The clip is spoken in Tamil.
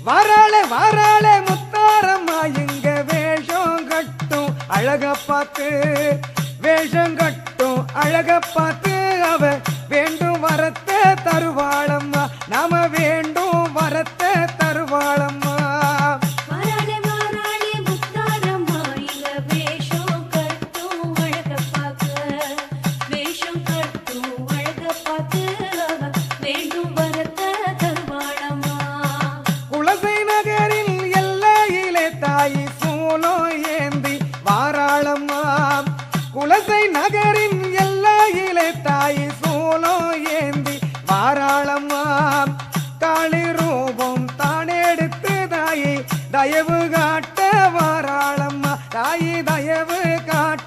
வாராளே வாராளே முத்தாரம்மா இங்க வேஷம் கட்டும் அழக பார்த்து வேஷம் கட்டும் அழக பார்த்து அவ வேண்டும் வரத்தை தருவாளம்மா நாம வேண்டும் வரத்தை தருவாளம்மா குலசை நகரின் எல்லையிலே தாய் சூலம் ஏந்தி வாராளம்மா காளி ரூபம் தானெடுத்து தாயை தயவு காட்ட வாராளம்மா தாயை தயவு காட்ட